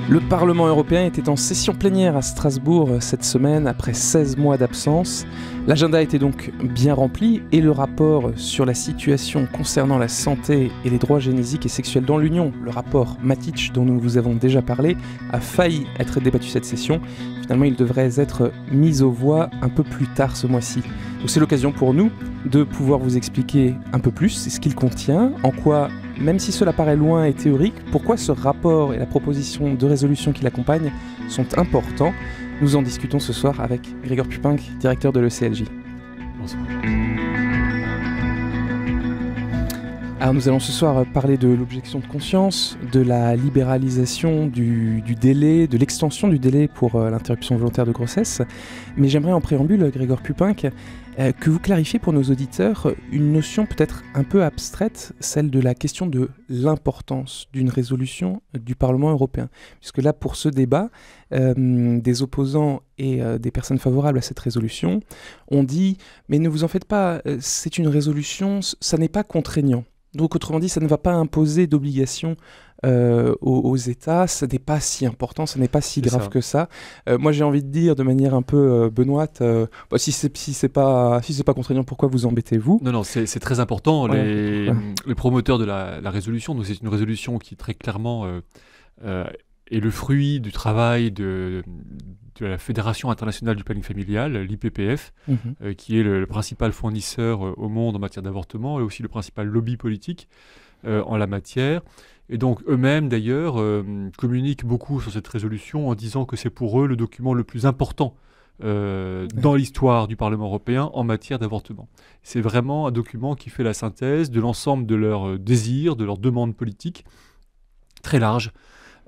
Le Parlement européen était en session plénière à Strasbourg cette semaine après 16 mois d'absence. L'agenda était donc bien rempli et le rapport sur la situation concernant la santé et les droits génésiques et sexuels dans l'Union, le rapport Matic dont nous vous avons déjà parlé, a failli être débattu cette session. Finalement, il devrait être mis aux voix un peu plus tard ce mois-ci. Donc c'est l'occasion pour nous de pouvoir vous expliquer un peu plus ce qu'il contient, en quoi, même si cela paraît loin et théorique, pourquoi ce rapport et la proposition de résolution qui l'accompagne sont importants. Nous en discutons ce soir avec Grégoire Pupinck, directeur de l'ECLJ. Bonsoir. Alors nous allons ce soir parler de l'objection de conscience, de la libéralisation du délai, de l'extension du délai pour l'interruption volontaire de grossesse. Mais j'aimerais en préambule, Grégoire Pupinck, que vous clarifiez pour nos auditeurs une notion peut-être un peu abstraite, celle de la question de l'importance d'une résolution du Parlement européen. Puisque là, pour ce débat, des opposants et des personnes favorables à cette résolution ont dit « mais ne vous en faites pas, c'est une résolution, ça n'est pas contraignant ». Donc autrement dit, ça ne va pas imposer d'obligations aux États, ça n'est pas si important, ça n'est pas si grave que ça. Moi j'ai envie de dire de manière un peu benoîte, si c'est pas contraignant, pourquoi vous embêtez-vous ? Non, c'est très important. Ouais. Les promoteurs de la résolution, donc c'est une résolution qui très clairement est le fruit du travail de la Fédération internationale du planning familial, l'IPPF, qui est le principal fournisseur au monde en matière d'avortement et aussi le principal lobby politique en la matière. Et donc eux-mêmes d'ailleurs communiquent beaucoup sur cette résolution en disant que c'est pour eux le document le plus important dans l'histoire du Parlement européen en matière d'avortement. C'est vraiment un document qui fait la synthèse de l'ensemble de leurs désirs, de leurs demandes politiques, très large.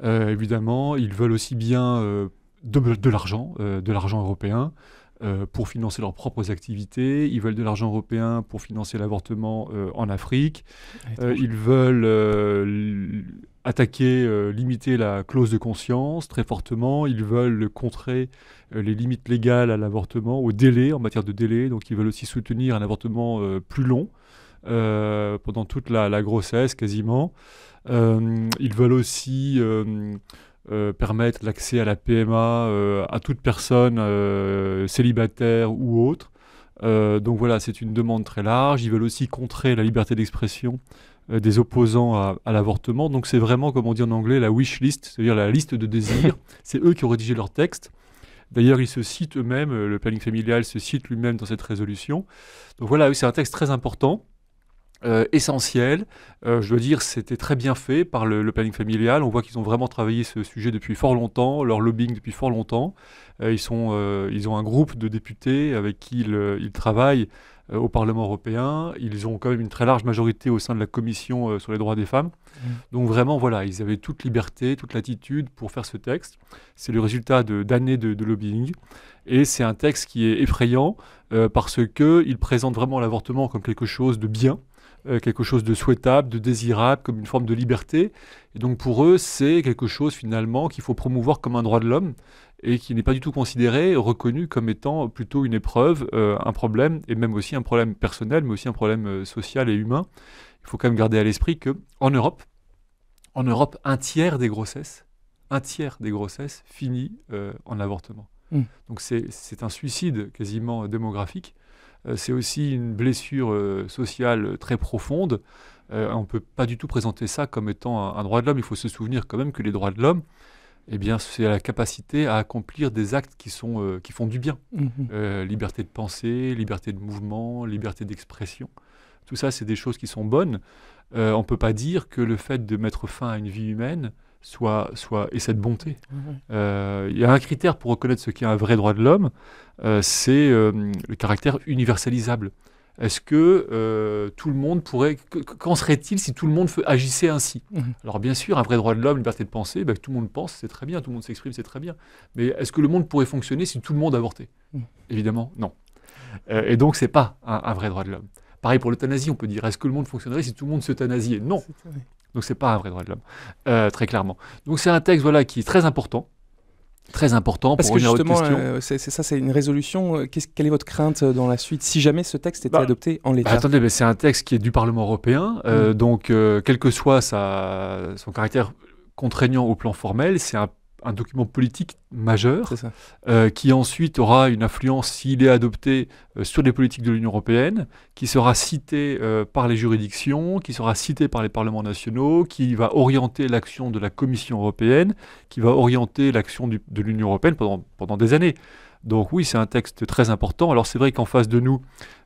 Évidemment, ils veulent aussi bien de l'argent européen pour financer leurs propres activités. Ils veulent de l'argent européen pour financer l'avortement en Afrique. Ils veulent limiter la clause de conscience très fortement. Ils veulent contrer les limites légales à l'avortement, au délai, en matière de délai. Donc ils veulent aussi soutenir un avortement plus long pendant toute la grossesse quasiment. Ils veulent aussi permettre l'accès à la PMA à toute personne célibataire ou autre. Donc voilà, c'est une demande très large. Ils veulent aussi contrer la liberté d'expression des opposants à l'avortement. Donc c'est vraiment, comme on dit en anglais, la wish list, c'est-à-dire la liste de désirs. C'est eux qui ont rédigé leur texte. D'ailleurs, ils se citent eux-mêmes, le planning familial se cite lui-même dans cette résolution. Donc voilà, c'est un texte très important. Essentiel. Je dois dire, c'était très bien fait par le planning familial. On voit qu'ils ont vraiment travaillé ce sujet depuis fort longtemps, leur lobbying depuis fort longtemps. Ils ont un groupe de députés avec qui ils travaillent au Parlement européen. Ils ont quand même une très large majorité au sein de la Commission sur les droits des femmes. Donc vraiment, voilà, ils avaient toute liberté, toute latitude pour faire ce texte. C'est le résultat d'années de lobbying. Et c'est un texte qui est effrayant parce qu'il présente vraiment l'avortement comme quelque chose de bien, quelque chose de souhaitable, de désirable, comme une forme de liberté. Et donc pour eux, c'est quelque chose finalement qu'il faut promouvoir comme un droit de l'homme et qui n'est pas du tout considéré, reconnu comme étant plutôt une épreuve, un problème, et même aussi un problème personnel, mais aussi un problème social et humain. Il faut quand même garder à l'esprit qu'en Europe, un tiers des grossesses finit en avortement. Donc c'est un suicide quasiment démographique. C'est aussi une blessure sociale très profonde. On ne peut pas du tout présenter ça comme étant un droit de l'homme. Il faut se souvenir quand même que les droits de l'homme, eh bien, c'est la capacité à accomplir des actes qui font du bien. Liberté de pensée, liberté de mouvement, liberté d'expression. Tout ça, c'est des choses qui sont bonnes. On ne peut pas dire que le fait de mettre fin à une vie humaine et cette bonté. Il y a un critère pour reconnaître ce qu'est un vrai droit de l'homme, c'est le caractère universalisable. Est-ce que tout le monde pourrait... Qu'en serait-il si tout le monde agissait ainsi ? Alors bien sûr, un vrai droit de l'homme, liberté de penser, tout le monde pense, c'est très bien, tout le monde s'exprime, c'est très bien. Mais est-ce que le monde pourrait fonctionner si tout le monde avortait ? Évidemment, non. Et donc, ce n'est pas un vrai droit de l'homme. Pareil pour l'euthanasie, on peut dire, est-ce que le monde fonctionnerait si tout le monde s'euthanasiait ? Non. Donc c'est pas un vrai droit de l'homme, très clairement. Donc c'est un texte qui est très important Parce pour que revenir à votre justement, question. c'est une résolution. Quelle est votre crainte dans la suite, si jamais ce texte était adopté en l'état ? Attendez, c'est un texte qui est du Parlement européen, donc quel que soit son caractère contraignant au plan formel, c'est un un document politique majeur C'est ça. qui ensuite aura une influence, s'il est adopté, sur les politiques de l'Union européenne, qui sera cité par les juridictions, qui sera cité par les parlements nationaux, qui va orienter l'action de la Commission européenne, qui va orienter l'action de l'Union européenne pendant des années. Donc oui, c'est un texte très important. Alors c'est vrai qu'en face de nous,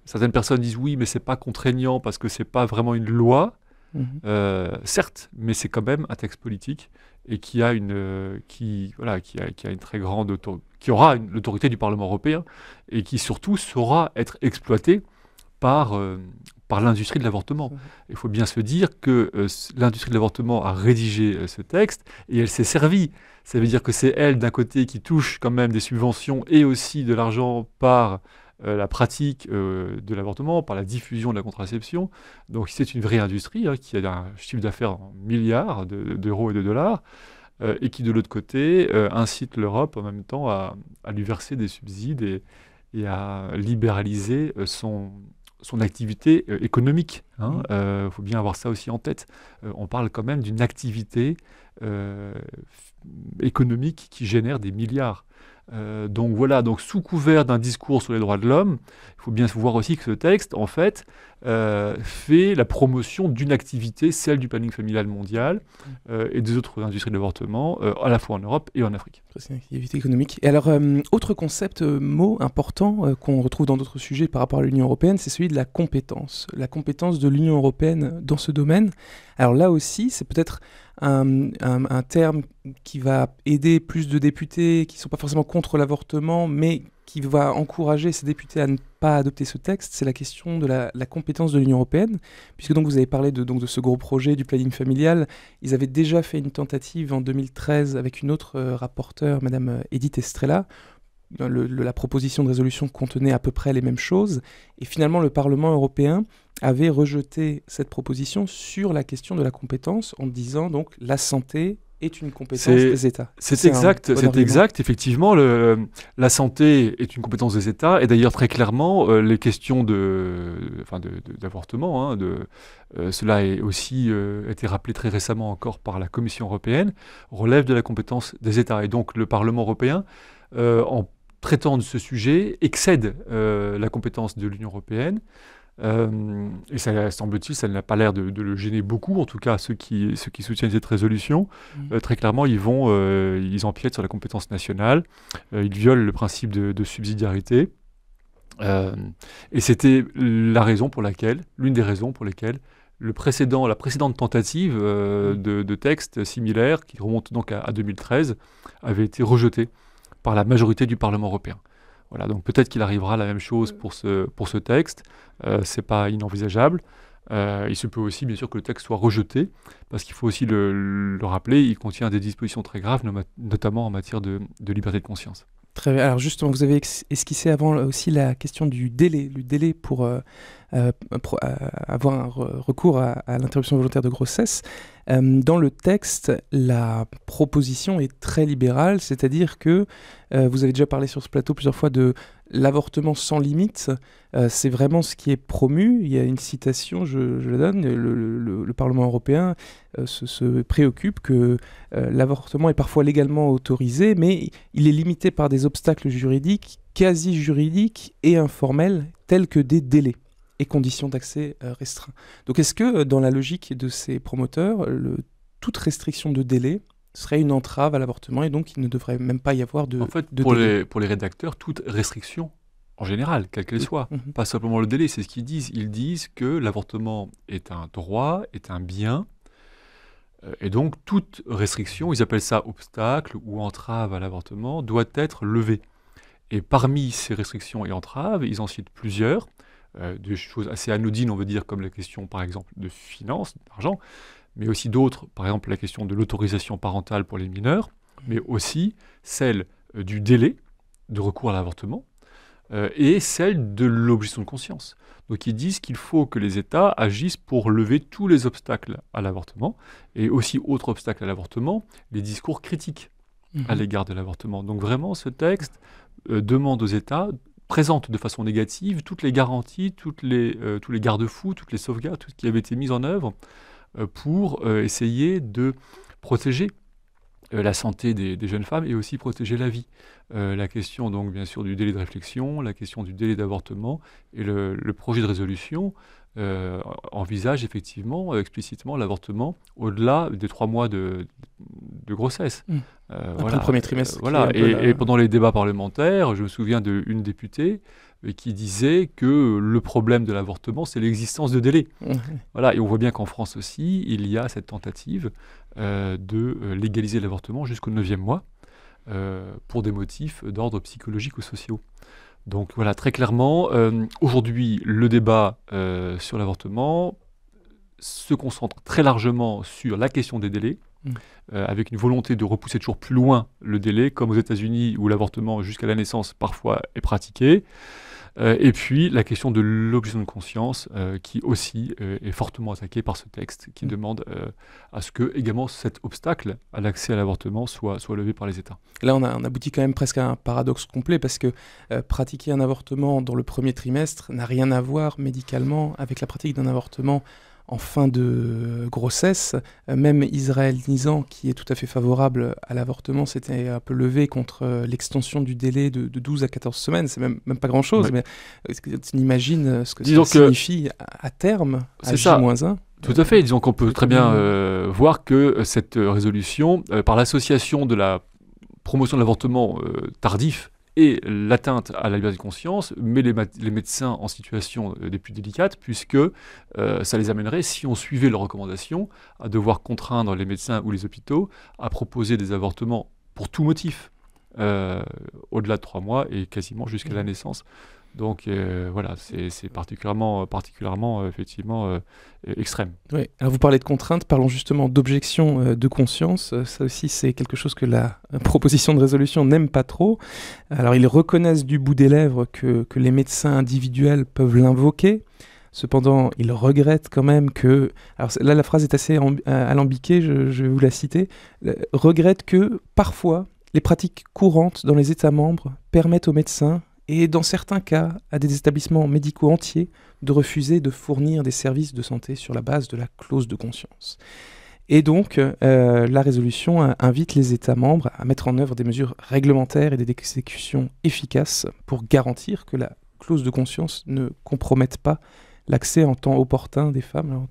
certaines personnes disent oui, mais c'est pas contraignant parce que c'est pas vraiment une loi. Certes, mais c'est quand même un texte politique et qui a une très grande qui aura l'autorité du Parlement européen et qui surtout saura être exploité par l'industrie de l'avortement. Il faut bien se dire que l'industrie de l'avortement a rédigé ce texte et elle s'est servie. Ça veut dire que c'est elle, d'un côté, qui touche quand même des subventions et aussi de l'argent par la pratique de l'avortement, par la diffusion de la contraception. Donc c'est une vraie industrie qui a un chiffre d'affaires en milliards d'euros et de dollars, et qui, de l'autre côté, incite l'Europe en même temps à lui verser des subsides et à libéraliser son activité économique. Faut bien avoir ça aussi en tête. On parle quand même d'une activité économique qui génère des milliards. Donc voilà, donc sous couvert d'un discours sur les droits de l'homme, il faut bien voir aussi que ce texte, en fait, fait la promotion d'une activité, celle du planning familial mondial et des autres industries de l'avortement, à la fois en Europe et en Afrique. C'est une activité économique. Et alors, autre concept, mot important qu'on retrouve dans d'autres sujets par rapport à l'Union européenne, c'est celui de la compétence de l'Union européenne dans ce domaine. Alors là aussi, c'est peut-être un terme qui va aider plus de députés qui ne sont pas forcément contre l'avortement, mais qui va encourager ces députés à ne pas adopter ce texte, c'est la question de la compétence de l'Union européenne, puisque donc vous avez parlé de ce gros projet du planning familial. Ils avaient déjà fait une tentative en 2013 avec une autre rapporteure, Madame Edith Estrella. La proposition de résolution contenait à peu près les mêmes choses, et finalement le Parlement européen avait rejeté cette proposition sur la question de la compétence en disant donc la santé est une compétence des États. C'est exact, effectivement, la santé est une compétence des États, et d'ailleurs très clairement, les questions d'avortement, cela a aussi été rappelé très récemment encore par la Commission européenne, relèvent de la compétence des États. Et donc le Parlement européen, en traitant de ce sujet, excède la compétence de l'Union européenne. Et ça, semble-t-il, ça n'a pas l'air de le gêner beaucoup, en tout cas ceux qui soutiennent cette résolution. Très clairement, ils empiètent sur la compétence nationale, ils violent le principe de subsidiarité. Et c'était l'une des raisons pour lesquelles la précédente tentative de texte similaire, qui remonte donc à 2013, avait été rejetée par la majorité du Parlement européen. Voilà, donc peut-être qu'il arrivera la même chose pour ce texte, c'est pas inenvisageable. Il se peut aussi, bien sûr, que le texte soit rejeté, parce qu'il faut aussi le rappeler, il contient des dispositions très graves, notamment en matière de liberté de conscience. Très bien. Alors justement, vous avez esquissé avant aussi la question du délai pour avoir un recours à l'interruption volontaire de grossesse. Dans le texte, la proposition est très libérale, c'est-à-dire que vous avez déjà parlé sur ce plateau plusieurs fois de l'avortement sans limite. C'est vraiment ce qui est promu. Il y a une citation, je la donne, le Parlement européen se préoccupe que l'avortement est parfois légalement autorisé, mais il est limité par des obstacles juridiques, quasi-juridiques et informels, tels que des délais et conditions d'accès restreints. Donc est-ce que, dans la logique de ces promoteurs, toute restriction de délai serait une entrave à l'avortement et donc il ne devrait même pas y avoir de délai. Pour les rédacteurs, toute restriction, en général, quelle qu'elle soit, pas simplement le délai, c'est ce qu'ils disent. Ils disent que l'avortement est un droit, est un bien, et donc toute restriction, ils appellent ça obstacle ou entrave à l'avortement, doit être levée. Et parmi ces restrictions et entraves, ils en citent plusieurs, des choses assez anodines, on veut dire, comme la question, par exemple, de finances, d'argent, mais aussi d'autres, par exemple la question de l'autorisation parentale pour les mineurs, mais aussi celle du délai de recours à l'avortement et celle de l'objection de conscience. Donc ils disent qu'il faut que les États agissent pour lever tous les obstacles à l'avortement, et aussi, autre obstacle à l'avortement, les discours critiques à l'égard de l'avortement. Donc vraiment, ce texte demande aux États, présente de façon négative toutes les garanties, tous les garde-fous, toutes les sauvegardes, tout ce qui avait été mis en œuvre pour essayer de protéger la santé des jeunes femmes et aussi protéger la vie. La question donc bien sûr du délai de réflexion, la question du délai d'avortement et le projet de résolution envisage effectivement explicitement l'avortement au-delà des 3 mois de grossesse. Après le premier trimestre. Voilà. Et pendant les débats parlementaires, je me souviens d'une députée qui disait que le problème de l'avortement, c'est l'existence de délais. Voilà. Et on voit bien qu'en France aussi, il y a cette tentative de légaliser l'avortement jusqu'au 9e mois pour des motifs d'ordre psychologique ou sociaux. Donc voilà, très clairement, aujourd'hui, le débat sur l'avortement se concentre très largement sur la question des délais, avec une volonté de repousser toujours plus loin le délai, comme aux États-Unis où l'avortement jusqu'à la naissance parfois est pratiqué. Et puis la question de l'objection de conscience qui aussi est fortement attaquée par ce texte qui demande à ce que également cet obstacle à l'accès à l'avortement soit levé par les États. Là on aboutit quand même presque à un paradoxe complet parce que pratiquer un avortement dans le premier trimestre n'a rien à voir médicalement avec la pratique d'un avortement en fin de grossesse. Même Israël Nizan, qui est tout à fait favorable à l'avortement, s'était un peu levé contre l'extension du délai de 12 à 14 semaines. C'est même pas grand-chose, mais est-ce que tu imagines ce que ça signifie à terme, à J-1 ? Tout à fait. Disons qu'on peut très bien voir que cette résolution, par l'association de la promotion de l'avortement tardif et l'atteinte à la liberté de conscience met les médecins en situation des plus délicates, puisque ça les amènerait, si on suivait leurs recommandations, à devoir contraindre les médecins ou les hôpitaux à proposer des avortements pour tout motif, au-delà de 3 mois et quasiment jusqu'à la naissance. Donc voilà, c'est particulièrement effectivement extrême. Oui. Alors vous parlez de contraintes, parlons justement d'objection de conscience. Ça aussi, c'est quelque chose que la proposition de résolution n'aime pas trop. Alors ils reconnaissent du bout des lèvres que les médecins individuels peuvent l'invoquer. Cependant, ils regrettent quand même que... Alors là, la phrase est assez alambiquée, je vais vous la citer. Regrettent que, parfois, les pratiques courantes dans les États membres permettent aux médecins et dans certains cas, à des établissements médicaux entiers, de refuser de fournir des services de santé sur la base de la clause de conscience. Et donc, la résolution invite les États membres à mettre en œuvre des mesures réglementaires et des exécutions efficaces pour garantir que la clause de conscience ne compromette pas l'accès en temps opportun des femmes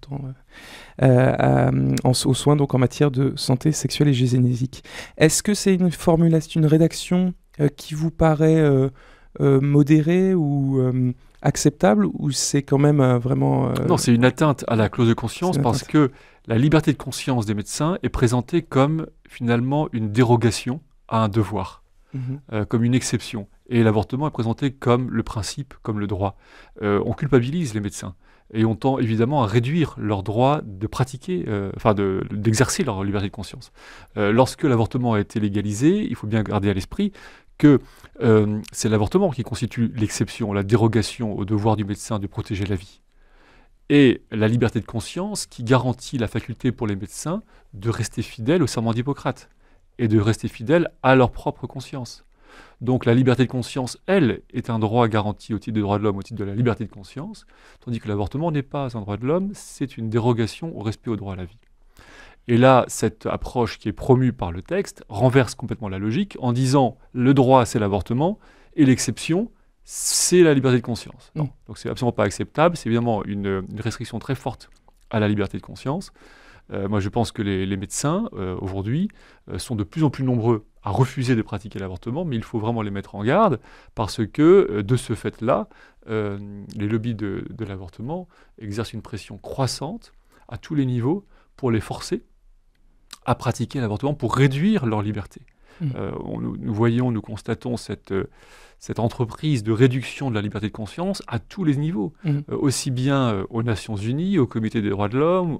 aux soins donc en matière de santé sexuelle et génésique. Est-ce que c'est une formulation, une rédaction qui vous paraît... modéré ou acceptable, ou c'est quand même vraiment... Non, c'est une atteinte à la clause de conscience parce que la liberté de conscience des médecins est présentée comme finalement une dérogation à un devoir, comme une exception. Et l'avortement est présenté comme le principe, comme le droit. On culpabilise les médecins et on tend évidemment à réduire leur droit de pratiquer, d'exercer leur liberté de conscience. Lorsque l'avortement a été légalisé, il faut bien garder à l'esprit que c'est l'avortement qui constitue l'exception, la dérogation au devoir du médecin de protéger la vie. Et la liberté de conscience qui garantit la faculté pour les médecins de rester fidèles au serment d'Hippocrate et de rester fidèles à leur propre conscience. Donc la liberté de conscience, elle, est un droit garanti au titre des droits de l'homme, au titre de la liberté de conscience, tandis que l'avortement n'est pas un droit de l'homme, c'est une dérogation au respect au droit à la vie. Et là, cette approche qui est promue par le texte renverse complètement la logique en disant le droit, c'est l'avortement, et l'exception, c'est la liberté de conscience. Non. Donc c'est absolument pas acceptable, c'est évidemment une restriction très forte à la liberté de conscience. Moi, je pense que les médecins, aujourd'hui, sont de plus en plus nombreux à refuser de pratiquer l'avortement, mais il faut vraiment les mettre en garde, parce que, de ce fait-là, les lobbies de l'avortement exercent une pression croissante à tous les niveaux pour les forcer à pratiquer l'avortement, pour réduire leur liberté. Nous constatons cette entreprise de réduction de la liberté de conscience à tous les niveaux, aussi bien aux Nations Unies, au Comité des droits de l'homme,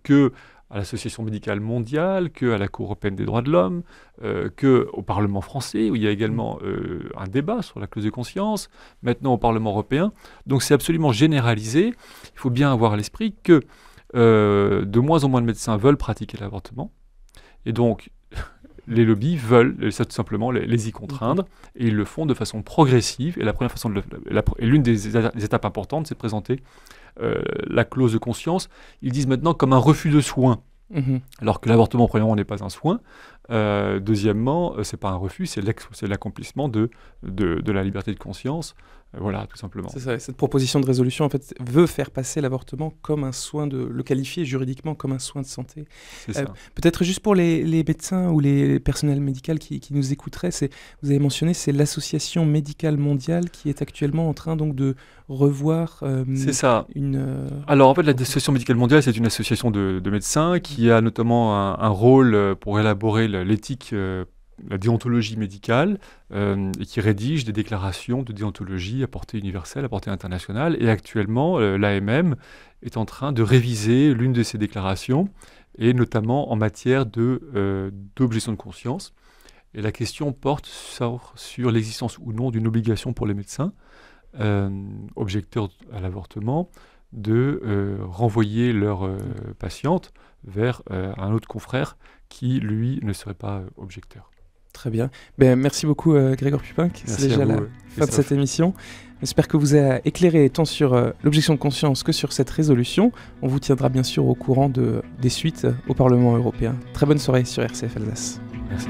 qu'à l'Association médicale mondiale, qu'à la Cour européenne des droits de l'homme, qu'au Parlement français, où il y a également un débat sur la clause de conscience, maintenant au Parlement européen. Donc c'est absolument généralisé. Il faut bien avoir à l'esprit que de moins en moins de médecins veulent pratiquer l'avortement, et donc les lobbies veulent tout simplement les y contraindre, et ils le font de façon progressive, et la première façon et l'une des étapes importantes, c'est de présenter la clause de conscience. Ils disent maintenant comme un refus de soins, alors que l'avortement, premièrement, n'est pas un soin, Deuxièmement, c'est pas un refus, c'est l'accomplissement de la liberté de conscience. Voilà, tout simplement. C'est ça, cette proposition de résolution en fait veut faire passer l'avortement comme un soin le qualifier juridiquement comme un soin de santé. C'est ça. Peut-être juste pour les médecins ou les personnels médicaux qui nous écouteraient, vous avez mentionné, c'est l'Association médicale mondiale qui est actuellement en train donc de revoir c'est ça. Alors en fait, l'Association médicale mondiale, c'est une association de médecins qui a notamment un rôle pour élaborer l'éthique, la déontologie médicale, et qui rédige des déclarations de déontologie à portée universelle, à portée internationale. Et actuellement, l'AMM est en train de réviser l'une de ces déclarations, et notamment en matière d'objection de conscience. Et la question porte sur l'existence ou non d'une obligation pour les médecins, objecteurs à l'avortement, de renvoyer leur patiente vers un autre confrère qui, lui, ne serait pas objecteur. Très bien. Merci beaucoup Grégoire Pupin. C'est déjà la fin de cette émission. J'espère que vous avez éclairé tant sur l'objection de conscience que sur cette résolution. On vous tiendra bien sûr au courant des suites au Parlement européen. Très bonne soirée sur RCF Alsace. Merci.